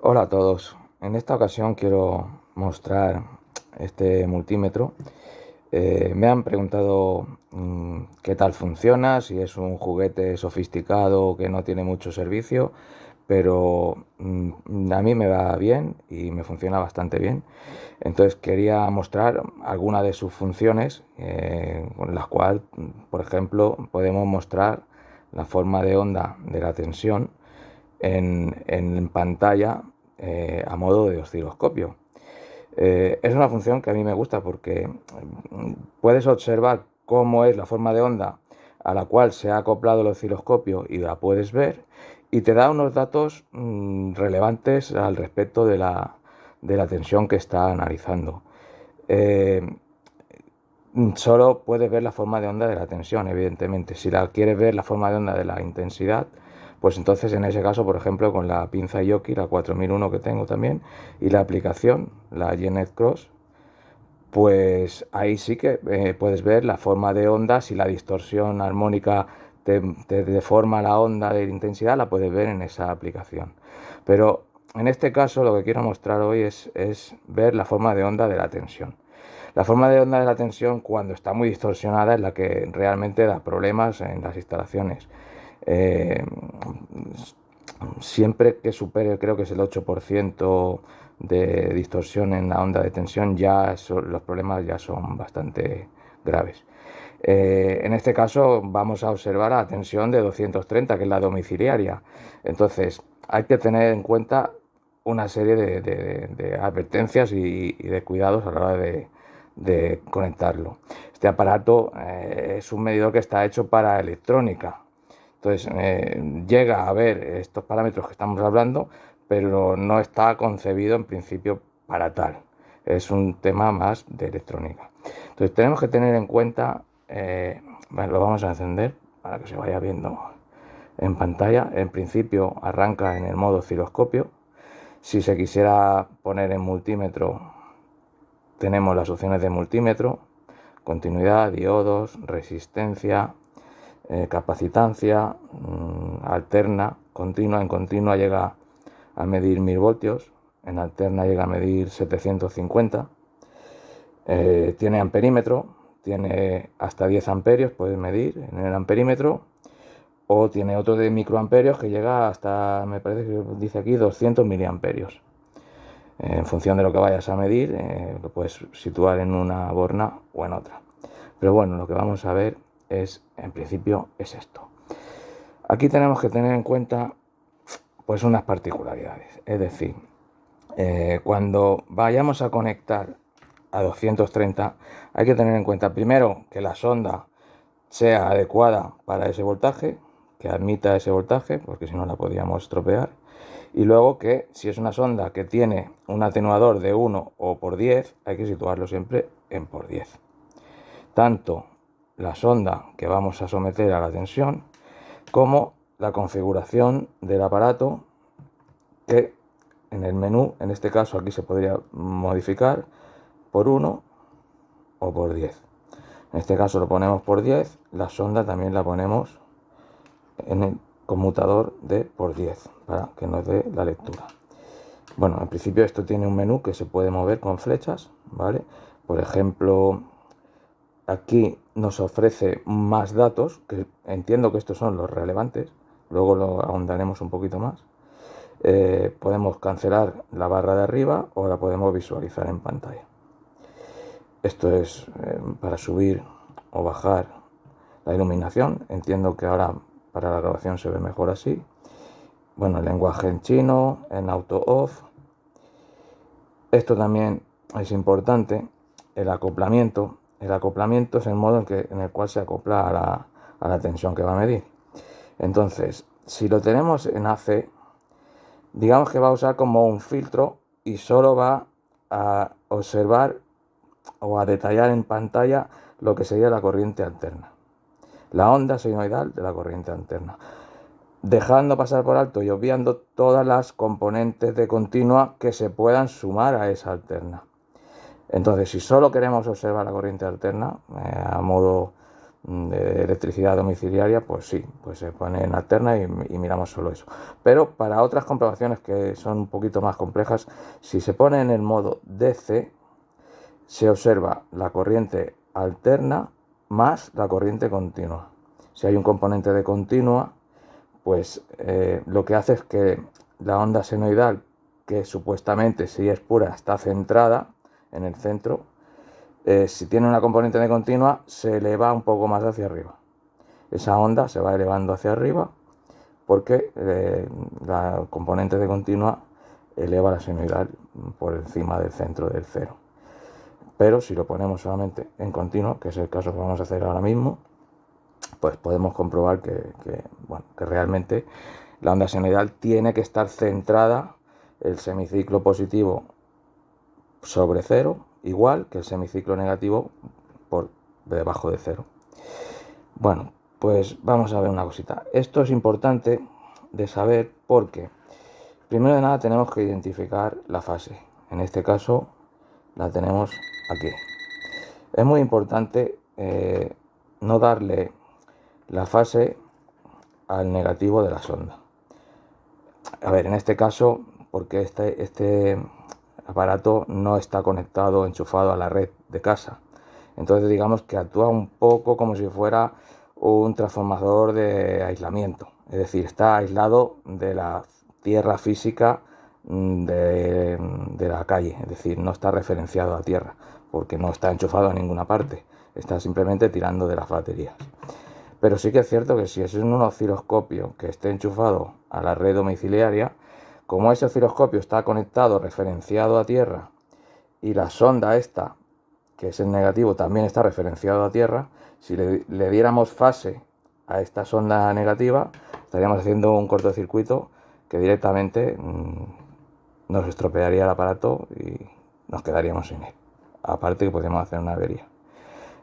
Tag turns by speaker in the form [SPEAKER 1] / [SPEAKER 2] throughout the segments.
[SPEAKER 1] Hola a todos. En esta ocasión quiero mostrar este multímetro. Me han preguntado qué tal funciona, si es un juguete sofisticado que no tiene mucho servicio, pero a mí me va bien y me funciona bastante bien. Entonces quería mostrar algunas de sus funciones, con las cuales, por ejemplo, podemos mostrar la forma de onda de la tensión en pantalla, a modo de osciloscopio. Es una función que a mí me gusta porque puedes observar cómo es la forma de onda a la cual se ha acoplado el osciloscopio y la puedes ver, y te da unos datos relevantes al respecto de la tensión que está analizando. Eh, Solo puedes ver la forma de onda de la tensión, evidentemente. Si la quieres ver la forma de onda de la intensidad, pues entonces en ese caso, por ejemplo, con la pinza Yoki, la 4001 que tengo también, y la aplicación, la Genet Cross, pues ahí sí que puedes ver la forma de onda. Si la distorsión armónica te deforma la onda de intensidad, la puedes ver en esa aplicación. Pero en este caso lo que quiero mostrar hoy es ver la forma de onda de la tensión. La forma de onda de la tensión, cuando está muy distorsionada, es la que realmente da problemas en las instalaciones. Eh, Siempre que supere, creo que es el 8% de distorsión en la onda de tensión, los problemas ya son bastante graves. En este caso vamos a observar la tensión de 230, que es la domiciliaria. Entonces hay que tener en cuenta una serie de advertencias y de cuidados a la hora de conectarlo. Este aparato es un medidor que está hecho para electrónica. Entonces llega a ver estos parámetros que estamos hablando, pero no está concebido en principio para tal. Es un tema más de electrónica. Entonces tenemos que tener en cuenta, bueno, lo vamos a encender para que se vaya viendo en pantalla. En principio arranca en el modo osciloscopio. Si se quisiera poner en multímetro, tenemos las opciones de multímetro: continuidad, diodos, resistencia, capacitancia, alterna, continua. En continua llega a medir 1000 voltios, en alterna llega a medir 750. Tiene amperímetro, tiene hasta 10 amperios, puedes medir en el amperímetro, o tiene otro de microamperios que llega hasta, me parece que dice aquí, 200 miliamperios. En función de lo que vayas a medir, lo puedes situar en una borna o en otra. Pero bueno, lo que vamos a ver en principio, es esto. Aquí tenemos que tener en cuenta pues unas particularidades. Es decir, cuando vayamos a conectar a 230, hay que tener en cuenta primero que la sonda sea adecuada para ese voltaje, que admita ese voltaje, porque si no la podríamos estropear. Y luego que si es una sonda que tiene un atenuador de 1 o por 10, hay que situarlo siempre en por 10. Tanto la sonda que vamos a someter a la tensión como la configuración del aparato, que en el menú, en este caso aquí se podría modificar por 1 o por 10. En este caso lo ponemos por 10, la sonda también la ponemos en el conmutador de por 10 para que nos dé la lectura. Bueno, en principio esto tiene un menú que se puede mover con flechas, ¿vale? Por ejemplo, aquí nos ofrece más datos, que entiendo que estos son los relevantes, luego lo ahondaremos un poquito más. Podemos cancelar la barra de arriba o la podemos visualizar en pantalla. Esto es para subir o bajar la iluminación. Entiendo que ahora para la grabación se ve mejor así. Bueno, el lenguaje en chino, en auto off. Esto también es importante, el acoplamiento. El acoplamiento es el modo en el cual se acopla a la tensión que va a medir. Entonces, si lo tenemos en AC, digamos que va a usar como un filtro y solo va a observar o a detallar en pantalla lo que sería la corriente alterna, la onda sinusoidal de la corriente alterna, dejando pasar por alto y obviando todas las componentes de continua que se puedan sumar a esa alterna. Entonces, si solo queremos observar la corriente alterna a modo de electricidad domiciliaria, pues sí, pues se pone en alterna y miramos solo eso. Pero para otras comprobaciones que son un poquito más complejas, si se pone en el modo DC, se observa la corriente alterna más la corriente continua. Si hay un componente de continua, pues lo que hace es que la onda senoidal, que supuestamente si es pura está centrada en el centro, si tiene una componente de continua se eleva un poco más hacia arriba. Esa onda se va elevando hacia arriba porque la componente de continua eleva la senoidal por encima del centro del cero. Pero si lo ponemos solamente en continuo, que es el caso que vamos a hacer ahora mismo, pues podemos comprobar que realmente la onda senoidal tiene que estar centrada, el semiciclo positivo sobre cero, igual que el semiciclo negativo por debajo de cero. Bueno, pues vamos a ver una cosita. Esto es importante de saber porque, primero de nada, tenemos que identificar la fase. En este caso, la tenemos aquí. Es muy importante no darle la fase al negativo de la sonda. A ver, en este caso, porque este aparato no está conectado, enchufado a la red de casa. Entonces digamos que actúa un poco como si fuera un transformador de aislamiento. Es decir, está aislado de la tierra física de la calle. Es decir, no está referenciado a tierra porque no está enchufado a ninguna parte. Está simplemente tirando de las baterías. Pero sí que es cierto que si es un osciloscopio que esté enchufado a la red domiciliaria, como ese osciloscopio está conectado, referenciado a tierra, y la sonda esta, que es el negativo, también está referenciado a tierra, si le diéramos fase a esta sonda negativa, estaríamos haciendo un cortocircuito que directamente nos estropearía el aparato y nos quedaríamos sin él. Aparte que podríamos hacer una avería.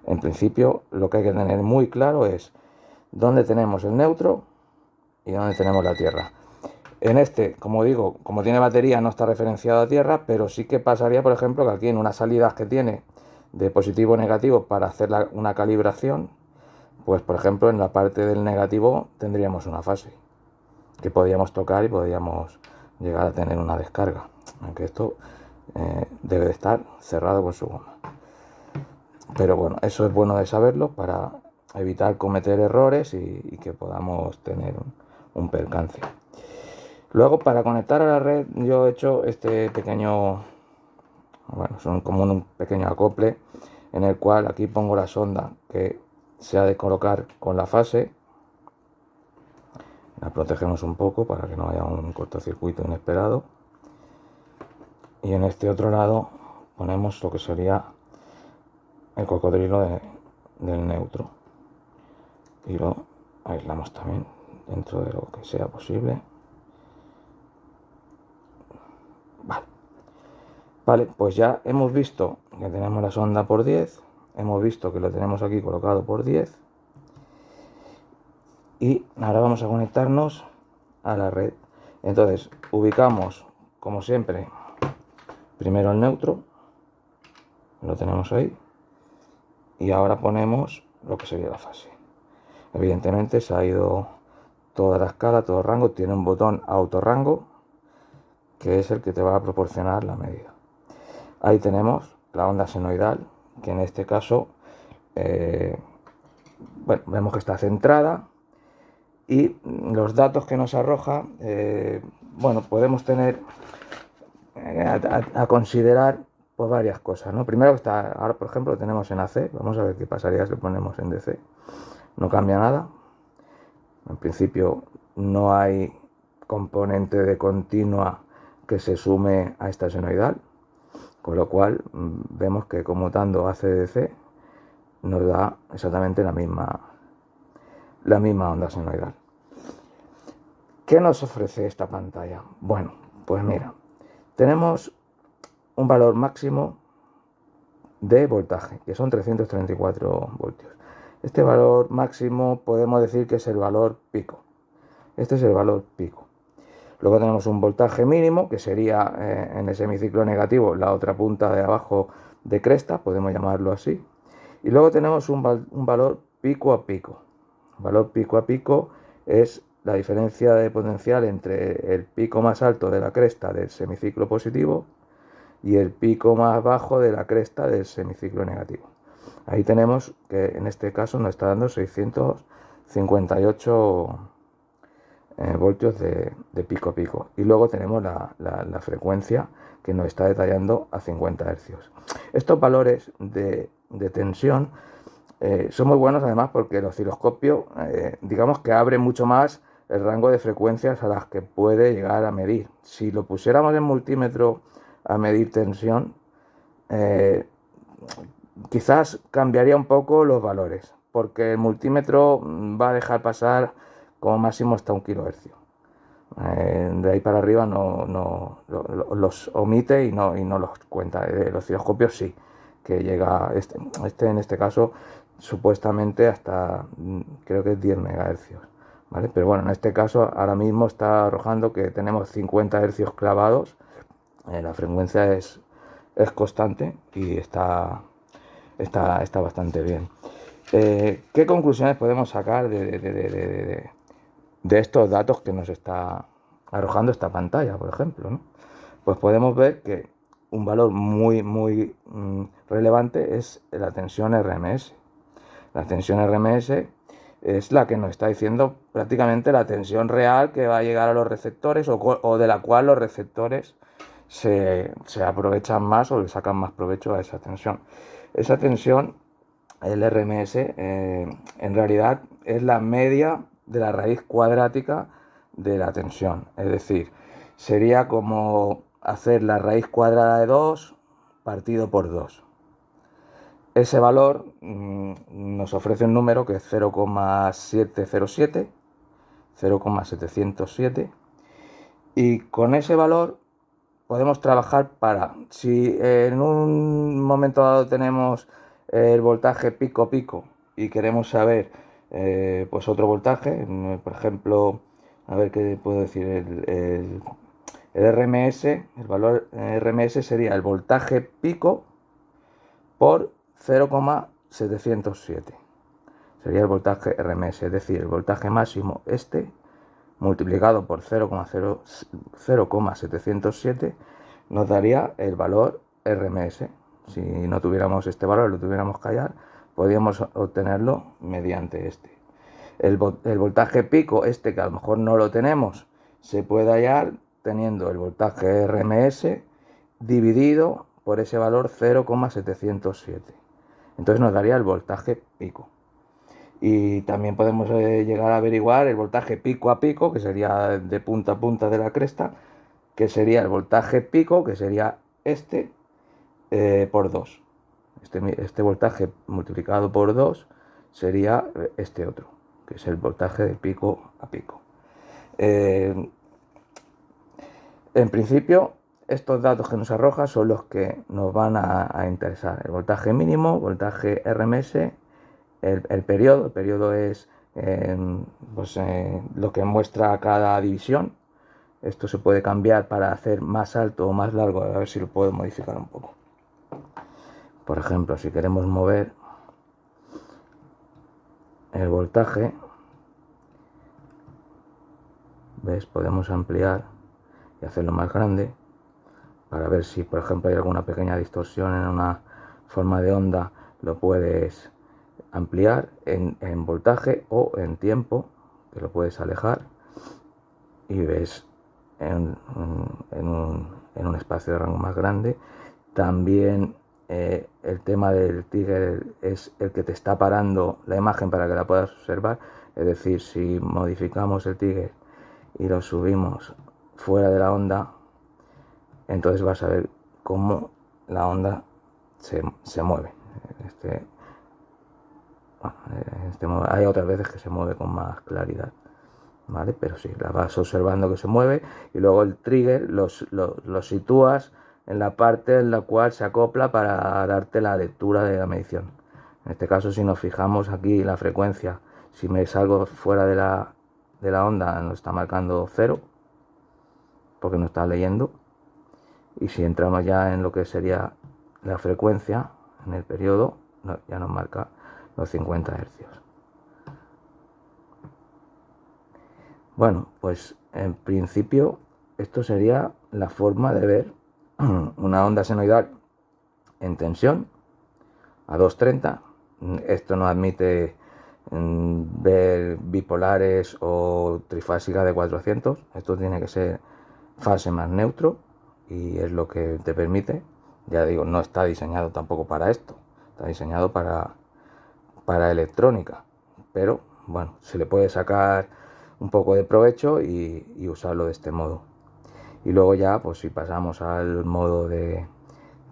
[SPEAKER 1] En principio, lo que hay que tener muy claro es dónde tenemos el neutro y dónde tenemos la tierra. En este, como digo, como tiene batería, no está referenciado a tierra, pero sí que pasaría, por ejemplo, que aquí en unas salidas que tiene de positivo o negativo para hacer una calibración, pues por ejemplo en la parte del negativo tendríamos una fase que podríamos tocar y podríamos llegar a tener una descarga, aunque esto debe de estar cerrado con su goma. Pero bueno, eso es bueno de saberlo para evitar cometer errores y que podamos tener un percance. Luego, para conectar a la red, yo he hecho este pequeño, bueno, son como un pequeño acople en el cual aquí pongo la sonda que se ha de colocar con la fase. La protegemos un poco para que no haya un cortocircuito inesperado. Y en este otro lado ponemos lo que sería el cocodrilo del neutro. Y lo aislamos también dentro de lo que sea posible. Vale, pues ya hemos visto que tenemos la sonda por 10, hemos visto que lo tenemos aquí colocado por 10 y ahora vamos a conectarnos a la red. Entonces ubicamos, como siempre, primero el neutro, lo tenemos ahí, y ahora ponemos lo que sería la fase. Evidentemente se ha ido toda la escala, todo el rango, tiene un botón autorrango que es el que te va a proporcionar la medida. Ahí tenemos la onda senoidal, que en este caso, bueno, vemos que está centrada y los datos que nos arroja, bueno, podemos tener a considerar pues varias cosas, ¿no? Primero que está, ahora por ejemplo lo tenemos en AC, vamos a ver qué pasaría si lo ponemos en DC. No cambia nada, en principio no hay componente de continua que se sume a esta senoidal. Con lo cual vemos que conmutando AC-DC nos da exactamente la misma onda senoidal. ¿Qué nos ofrece esta pantalla? Bueno, pues mira, tenemos un valor máximo de voltaje, que son 334 voltios. Este valor máximo podemos decir que es el valor pico. Este es el valor pico. Luego tenemos un voltaje mínimo, que sería en el semiciclo negativo la otra punta de abajo de cresta, podemos llamarlo así. Y luego tenemos un valor pico a pico. Valor pico a pico es la diferencia de potencial entre el pico más alto de la cresta del semiciclo positivo y el pico más bajo de la cresta del semiciclo negativo. Ahí tenemos que en este caso nos está dando 658 voltios de pico a pico. Y luego tenemos la frecuencia que nos está detallando a 50 hercios. Estos valores de tensión son muy buenos además porque el osciloscopio digamos que abre mucho más el rango de frecuencias a las que puede llegar a medir. Si lo pusiéramos en multímetro a medir tensión, quizás cambiaría un poco los valores, porque el multímetro va a dejar pasar como máximo hasta 1 kHz. De ahí para arriba los omite y no los cuenta. El osciloscopio sí, que llega, en este caso, supuestamente hasta, creo que es 10 MHz. ¿Vale? Pero bueno, en este caso ahora mismo está arrojando que tenemos 50 hercios clavados. La frecuencia es constante y está bastante bien. ¿Qué conclusiones podemos sacar de estos datos que nos está arrojando esta pantalla, por ejemplo, ¿no? Pues podemos ver que un valor muy relevante es la tensión RMS. La tensión RMS es la que nos está diciendo prácticamente la tensión real que va a llegar a los receptores o de la cual los receptores se aprovechan más o le sacan más provecho a esa tensión. Esa tensión, el RMS, en realidad es la media de la raíz cuadrática de la tensión. Es decir, sería como hacer la raíz cuadrada de 2 partido por 2. Ese valor nos ofrece un número que es 0,707, 0,707, y con ese valor podemos trabajar para, si en un momento dado tenemos el voltaje pico pico y queremos saber pues otro voltaje, por ejemplo, a ver qué puedo decir, el RMS, el valor RMS sería el voltaje pico por 0,707. Sería el voltaje RMS, es decir, el voltaje máximo multiplicado por 0,707 nos daría el valor RMS. Si no tuviéramos este valor, lo tuviéramos que hallar, podríamos obtenerlo mediante este. El voltaje pico, que a lo mejor no lo tenemos, se puede hallar teniendo el voltaje RMS dividido por ese valor 0,707. Entonces nos daría el voltaje pico. Y también podemos llegar a averiguar el voltaje pico a pico, que sería de punta a punta de la cresta, que sería el voltaje pico, que sería por 2. Este voltaje multiplicado por 2 sería este otro, que es el voltaje de pico a pico. En principio, estos datos que nos arroja son los que nos van a interesar. El voltaje mínimo, voltaje RMS, el periodo. El periodo es lo que muestra cada división. Esto se puede cambiar para hacer más alto o más largo. A ver si lo puedo modificar un poco. Por ejemplo, si queremos mover el voltaje, ¿ves? Podemos ampliar y hacerlo más grande para ver si, por ejemplo, hay alguna pequeña distorsión en una forma de onda. Lo puedes ampliar en voltaje o en tiempo, que lo puedes alejar y ves en un espacio de rango más grande. También el tema del trigger es el que te está parando la imagen para que la puedas observar. Es decir, si modificamos el trigger y lo subimos fuera de la onda, entonces vas a ver cómo la onda se mueve. Hay otras veces que se mueve con más claridad, ¿vale? Pero sí, la vas observando que se mueve y luego el trigger lo sitúas en la parte en la cual se acopla para darte la lectura de la medición. En este caso, si nos fijamos aquí la frecuencia, si me salgo fuera de la onda, nos está marcando 0 porque no está leyendo, y si entramos ya en lo que sería la frecuencia en el periodo, ya nos marca los 50 hercios. Bueno, pues en principio esto sería la forma de ver una onda senoidal en tensión a 230. Esto no admite ver bipolares o trifásicas de 400. Esto tiene que ser fase más neutro y es lo que te permite. Ya digo, no está diseñado tampoco para esto, está diseñado para electrónica, pero bueno, se le puede sacar un poco de provecho y usarlo de este modo. Y luego ya, pues si pasamos al modo de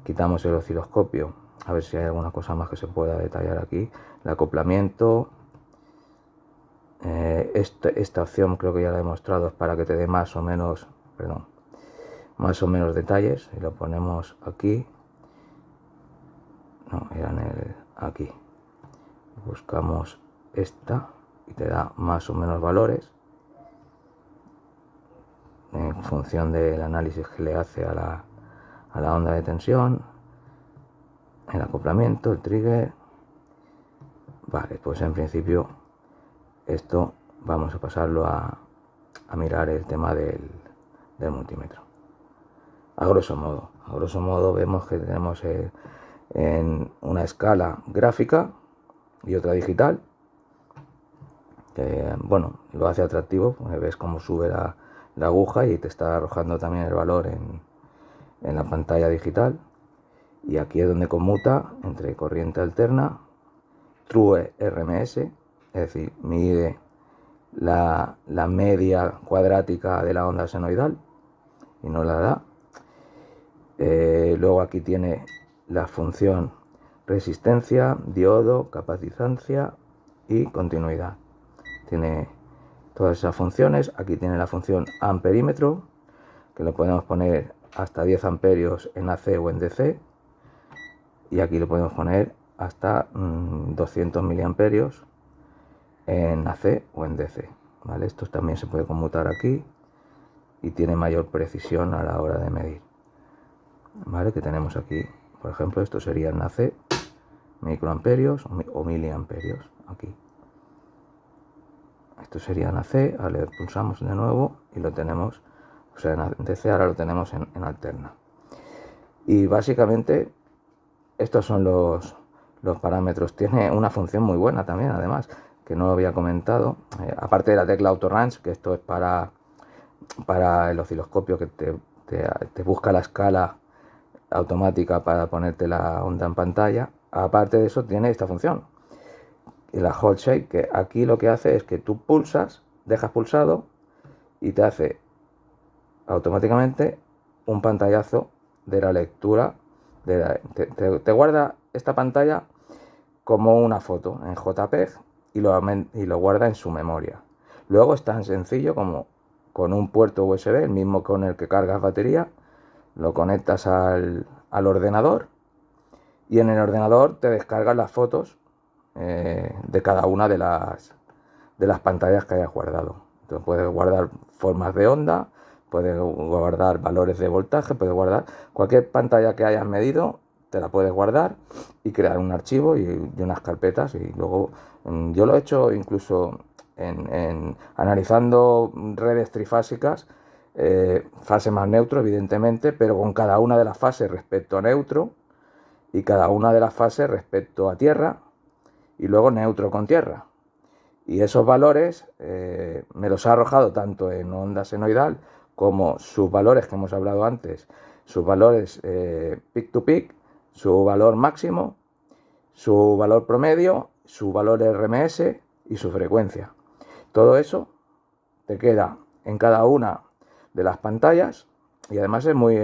[SPEAKER 1] quitamos el osciloscopio, a ver si hay alguna cosa más que se pueda detallar aquí. El acoplamiento, esta opción creo que ya la he mostrado, es para que te dé más o menos, perdón, más o menos detalles. Y lo ponemos aquí, no, era aquí, buscamos esta y te da más o menos valores en función del análisis que le hace a la onda de tensión, el acoplamiento, el trigger. Vale, pues en principio esto vamos a pasarlo a mirar el tema del multímetro. A grosso modo vemos que tenemos en una escala gráfica y otra digital, que bueno, lo hace atractivo, ves cómo sube la aguja y te está arrojando también el valor en la pantalla digital. Y aquí es donde conmuta entre corriente alterna, True RMS, es decir, mide la media cuadrática de la onda senoidal y no la da. Luego aquí tiene la función resistencia, diodo, capacizancia y continuidad. Tiene todas esas funciones. Aquí tiene la función amperímetro, que lo podemos poner hasta 10 amperios en AC o en DC. Y aquí lo podemos poner hasta 200 miliamperios en AC o en DC. ¿Vale? Esto también se puede conmutar aquí y tiene mayor precisión a la hora de medir. ¿Vale? Que tenemos aquí, por ejemplo, esto sería en AC, microamperios o miliamperios. Aquí. Esto sería en AC, ahora le pulsamos de nuevo y lo tenemos, o sea, en DC ahora lo tenemos en alterna. Y básicamente estos son los parámetros. Tiene una función muy buena también, además, que no lo había comentado. Aparte de la tecla AutoRange, que esto es para el osciloscopio, que te busca la escala automática para ponerte la onda en pantalla. Aparte de eso, tiene esta función, y la Hold Shape, que aquí lo que hace es que tú pulsas, dejas pulsado y te hace automáticamente un pantallazo de la lectura. Te guarda esta pantalla como una foto en JPEG y lo guarda en su memoria. Luego es tan sencillo como con un puerto USB, el mismo con el que cargas batería, lo conectas al ordenador y en el ordenador te descargas las fotos de cada una de las pantallas que hayas guardado. Entonces puedes guardar formas de onda, puedes guardar valores de voltaje, puedes guardar cualquier pantalla que hayas medido, te la puedes guardar y crear un archivo y unas carpetas. Y luego yo lo he hecho incluso en analizando redes trifásicas, fase más neutro evidentemente, pero con cada una de las fases respecto a neutro y cada una de las fases respecto a tierra y luego neutro con tierra. Y esos valores me los ha arrojado tanto en onda senoidal como sus valores que hemos hablado antes, sus valores peak to peak, su valor máximo, su valor promedio, su valor RMS y su frecuencia. Todo eso te queda en cada una de las pantallas y además es muy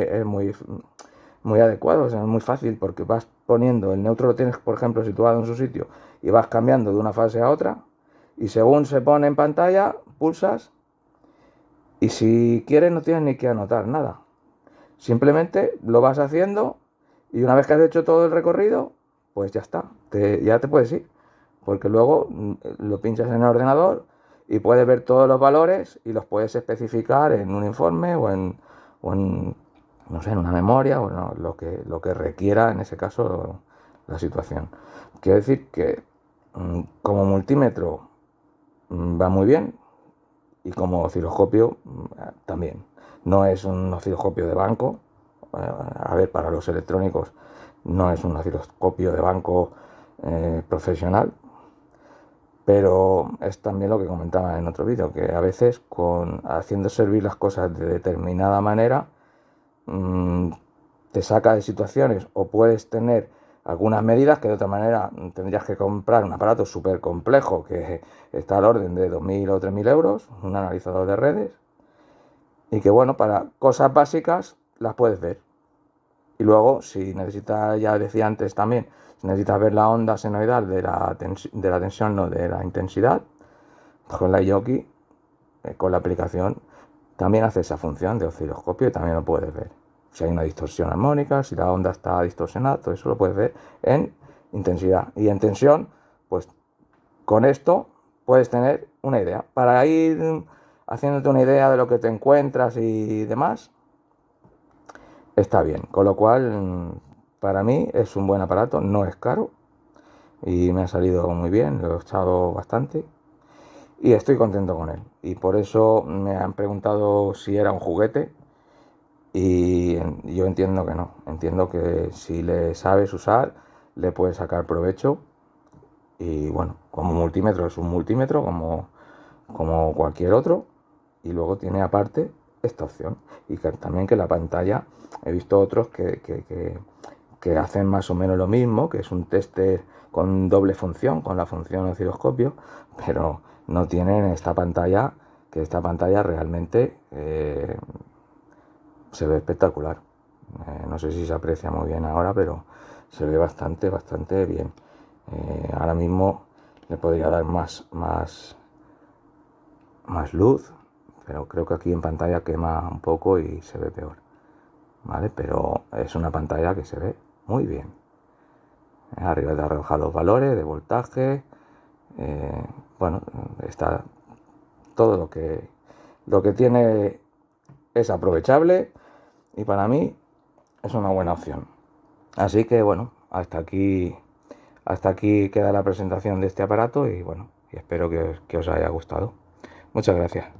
[SPEAKER 1] adecuado, o sea, es muy fácil porque vas poniendo el neutro, lo tienes por ejemplo situado en su sitio y vas cambiando de una fase a otra y según se pone en pantalla pulsas y si quieres no tienes ni que anotar nada, simplemente lo vas haciendo y una vez que has hecho todo el recorrido pues ya está, ya te puedes ir porque luego lo pinchas en el ordenador y puedes ver todos los valores y los puedes especificar en un informe o en no sé, en una memoria o no, lo que requiera en ese caso la situación. Quiero decir que como multímetro va muy bien y como osciloscopio también. No es un osciloscopio de banco, a ver, para los electrónicos no es un osciloscopio de banco profesional, pero es también lo que comentaba en otro vídeo, que a veces haciendo servir las cosas de determinada manera te saca de situaciones, o puedes tener algunas medidas que de otra manera tendrías que comprar un aparato súper complejo que está al orden de 2.000 o 3.000 euros, un analizador de redes, y que bueno, para cosas básicas las puedes ver. Y luego, si necesitas, ya decía antes también, si necesitas ver la onda senoidal de la tensión, no de la intensidad, con la Yoki, con la aplicación, también hace esa función de osciloscopio y también lo puedes ver. Si hay una distorsión armónica, si la onda está distorsionada, todo eso lo puedes ver en intensidad. Y en tensión, pues con esto puedes tener una idea. Para ir haciéndote una idea de lo que te encuentras y demás, está bien. Con lo cual, para mí es un buen aparato, no es caro y me ha salido muy bien, lo he echado bastante y estoy contento con él. Y por eso me han preguntado si era un juguete y yo entiendo que no. Entiendo que si le sabes usar, le puedes sacar provecho. Y bueno, como multímetro es un multímetro como cualquier otro. Y luego tiene aparte esta opción. Y que también que la pantalla, he visto otros que hacen más o menos lo mismo, que es un tester con doble función, con la función osciloscopio, pero no tienen esta pantalla, que esta pantalla realmente se ve espectacular. No sé si se aprecia muy bien ahora, pero se ve bastante bien. Ahora mismo le podría dar más luz, pero creo que aquí en pantalla quema un poco y se ve peor, ¿vale? Pero es una pantalla que se ve muy bien. Arriba te arroja los valores de voltaje, bueno, está todo lo que tiene es aprovechable y para mí es una buena opción. Así que bueno, hasta aquí queda la presentación de este aparato y bueno, y espero que os haya gustado. Muchas gracias.